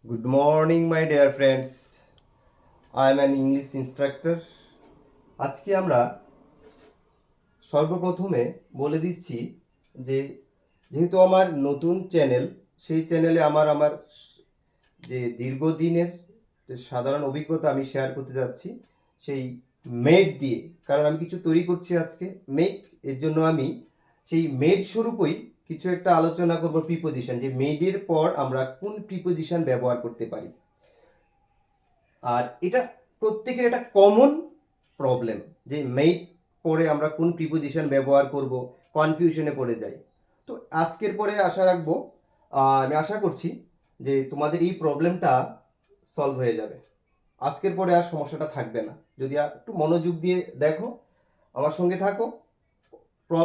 Good morning, my dear friends. I am an English instructor. আজকে আমরা সর্বপ্রথমে বলে দিচ্ছি যে যেহেতু আমার নতুন চ্যানেল, সেই চ্যানেলে আমার যে দীর্ঘদিনের যে সাধারণ অভিজ্ঞতা আমি শেয়ার করতে যাচ্ছি সেই মেড দিয়ে, কারণ আমি কিছু তৈরি করছি আজকে মেক, এর জন্য আমি সেই মেড স্বরূপই কিছু একটা আলোচনা করব প্রিপোজিশন, যে মেডের পর আমরা কোন প্রিপোজিশন ব্যবহার করতে পারি। আর এটা প্রত্যেকের একটা কমন প্রবলেম যে মেড পরে আমরা কোন প্রিপোজিশন ব্যবহার করব, কনফিউশনে পড়ে যাই। তো আজকের পরে আশা রাখবো, আমি আশা করছি যে তোমাদের এই প্রবলেমটা সলভ হয়ে যাবে। আজকের পরে আর সমস্যাটা থাকবে না যদি একটু মনোযোগ দিয়ে দেখো, আমার সঙ্গে থাকো।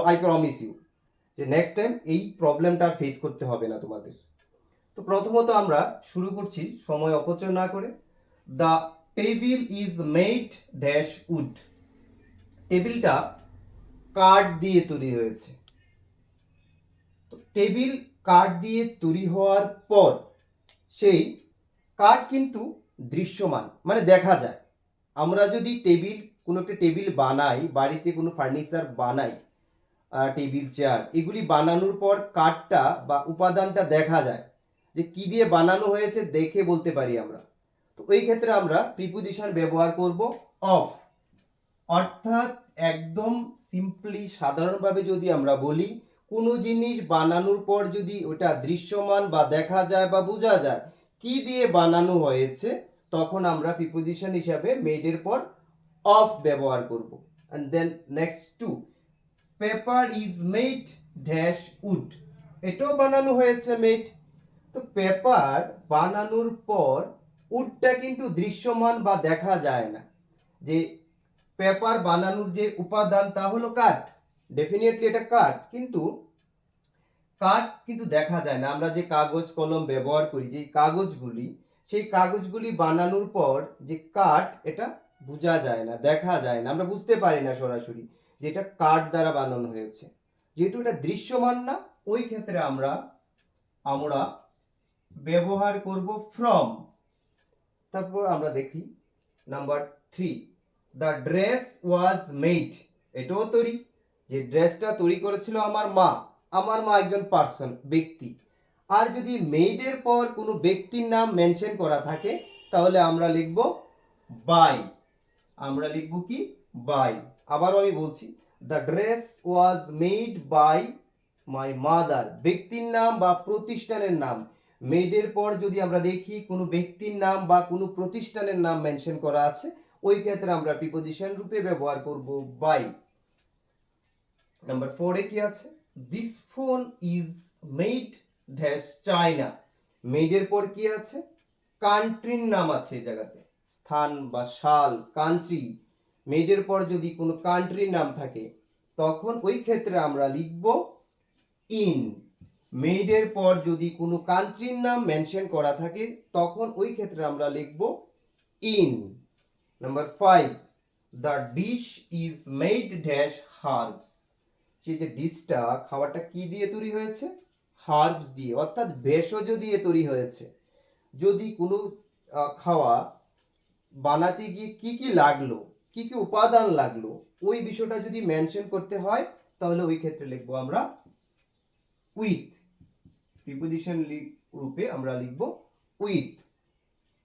আই প্রমিস ইউ যে নেক্সট টাইম এই প্রবলেমটা আর ফেস করতে হবে না তোমাদের। তো প্রথমত আমরা শুরু করছি সময় অপচয় না করে। The table is made dash would. টেবিলটা কাঠ দিয়ে তৈরি হয়েছে। তো টেবিল কাঠ দিয়ে তৈরি হওয়ার পর সেই কাঠ কিন্তু দৃশ্যমান, মানে দেখা যায়। আমরা যদি কোনো একটা টেবিল বানাই, বাড়িতে কোনো ফার্নিচার বানাই, টেবিল চেয়ার এগুলি বানানোর পর কাঠটা বা উপাদানটা দেখা যায়, যে কি দিয়ে বানানো হয়েছে দেখে বলতে পারি আমরা। তো এই ক্ষেত্রে আমরা প্রিপোজিশন ব্যবহার করব অফ। অর্থাৎ একদম সিম্পলি সাধারণভাবে যদি আমরা বলি, কোনো জিনিস বানানোর পর যদি ওটা দৃশ্যমান বা দেখা যায় বা বোঝা যায় কি দিয়ে বানানো হয়েছে, তখন আমরা প্রিপোজিশন হিসাবে মেডের পর অফ ব্যবহার করব। And then next two, paper is made dash wood. এটাও বানানো হয়েছে মেড। তো পেপার বানানোর পর উডটা কিন্তু দৃশ্যমান বা দেখা যায় না। যে পেপার বানানোর যে উপাদান তা হলো কাঠ, ডেফিনেটলি এটা কাঠ, কিন্তু কাঠ কিন্তু দেখা যায় না। আমরা যে কাগজ কলম ব্যবহার করি, যে কাগজগুলি, সেই কাগজগুলি বানানোর পর যে কাঠ, এটা বোঝা যায় না, দেখা যায় না, আমরা বুঝতে পারি না সরাসরি যে এটা কাঠ দ্বারা বানানো হয়েছে। যেহেতু এটা দৃশ্যমান না, ওই ক্ষেত্রে আমরা আমরা ব্যবহার করব ফ্রম। তারপর আমরা দেখি number 3, the dress was made. এটাও তৈরি, যে ড্রেসটা তৈরি করেছিল আমার মা। আমার মা একজন পার্সন, ব্যক্তি। আর যদি মেডের পর কোনো ব্যক্তির নাম মেনশন করা থাকে, তাহলে আমরা লিখব বাই। আমরা লিখব কি? বাই। আবারও আমি বলছি, the dress was made by my mother. ব্যক্তির নাম বা প্রতিষ্ঠানের নাম, মেডের পর যদি আমরা দেখি কোনো ব্যক্তির নাম বা কোনো প্রতিষ্ঠানের নাম মেনশন করা আছে, ওই ক্ষেত্রে আমরা প্রিপোজিশন রূপে ব্যবহার করব বাই। নাম্বার 4 এ কি আছে? This phone is made dash China. মেডের পর কি আছে? কান্ট্রির নাম আছে এই জায়গাতে, স্থান বা সাল, কান্ট্রি। মেডের পর যদি কোনো কান্ট্রির নাম থাকে, তখন ওই ক্ষেত্রে আমরা লিখব ইন। মেডের পর যদি কোনো কান্ট্রির নাম মেনশন করা থাকে, তখন ওই ক্ষেত্রে আমরা লিখব in. Number 5, the dish is made dash herbs. সেই যে ডিশটা, খাবারটা কি দিয়ে তৈরি হয়েছে? হার্বস দিয়ে, অর্থাৎ ভেষজ দিয়ে তৈরি হয়েছে। যদি কোনো খাওয়া বানাতে গিয়ে কি কি লাগলো, কি কি উপাদান লাগলো, ওই বিষয়টা যদি মেনশন করতে হয়, তাহলে ওই ক্ষেত্রে লিখবো আমরা উইথ। প্রিপোজিশন রূপে আমরা লিখব উইথ।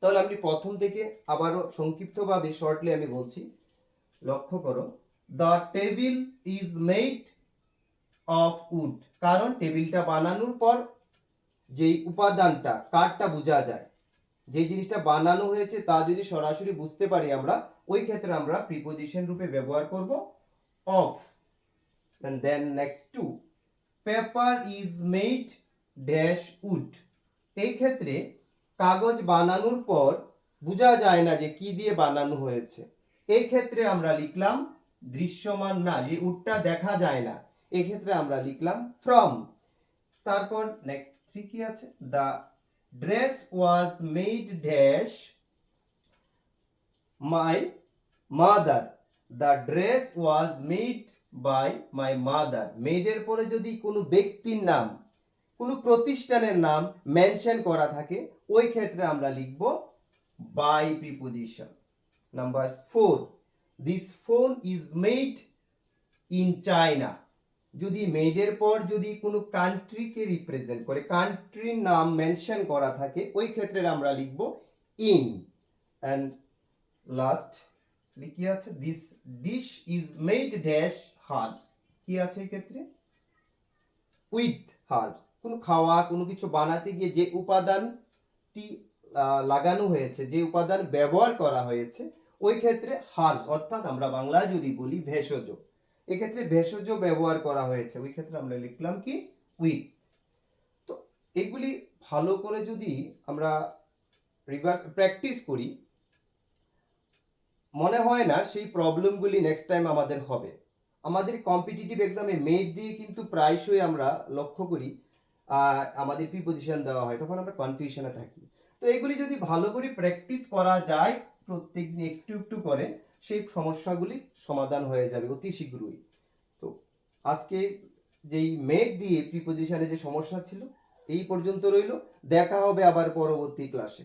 তাহলে আমি প্রথম থেকে আবারও সংক্ষিপ্তভাবে শর্টলি আমি বলছি, লক্ষ্য করো। The table is made of wood. কারণ টেবিলটা বানানোর পর যেই উপাদানটা, কাঠটা বোঝা যায়। যে জিনিসটা বানানো হয়েছে তা যদি সরাসরি বুঝতে পারি আমরা, ওই ক্ষেত্রে আমরা প্রিপোজিশন রূপে ব্যবহার করব of. and then next two, paper is made dash would. এই ক্ষেত্রে কাগজ বানানোর পর বোঝা যায় না যে কি দিয়ে বানানো হয়েছে, এই ক্ষেত্রে আমরা লিখলাম দৃশ্যমান না, যে উডটা দেখা যায় না, এই ক্ষেত্রে আমরা লিখলাম ফ্রম। তারপর নেক্সট 3 কি আছে? The dress was made dash my mother. The dress was made by my mother. মেডের পরে যদি কোনো ব্যক্তির নাম, কোনো প্রতিষ্ঠানের নাম মেনশন করা থাকে, ওই ক্ষেত্রে আমরা লিখব by preposition. Number 4, this phone is made in China. যদি মেডের পর যদি কোনো কান্ট্রিকে রিপ্রেজেন্ট করে, কান্ট্রির নাম মেনশন করা থাকে, ওই ক্ষেত্রে আমরা লিখব ইন। অ্যান্ড লাস্ট কি আছে, this dish is made dash herbs. কি আছে এই ক্ষেত্রে, উইথ হার্বস। কোনো খাওয়া কোনো কিছু বানাতে গিয়ে যে উপাদানটি লাগানো হয়েছে, যে উপাদান ব্যবহার করা হয়েছে, ওই ক্ষেত্রে হার্বস, অর্থাৎ আমরা বাংলায় যদি বলি ভেষজ, এক্ষেত্রে ভেষজ ব্যবহার করা হয়েছে, ওই ক্ষেত্রে আমরা লিখলাম কি উইথ। তো এগুলি ভালো করে যদি আমরা রিভার্স প্র্যাকটিস করি, মনে হয় না সেই প্রবলেমগুলি নেক্সট টাইম আমাদের হবে। আমাদের কম্পিটিটিভ এক্সামে মেড দিয়ে কিন্তু প্রায়শই আমরা লক্ষ্য করি আমাদের প্রিপোজিশন দেওয়া হয়, তখন আমরা কনফিউশনে থাকি। তো এগুলি যদি ভালো করে প্র্যাকটিস করা যায় প্রত্যেক দিন একটু একটু করে, সেই সমস্যাগুলি সমাধান হয়ে যাবে অতি শীঘ্রই। তো আজকে যেই মেড দিয়ে প্রিপোজিশনে যে সমস্যা ছিল, এই পর্যন্ত রইল। দেখা হবে আবার পরবর্তী ক্লাসে।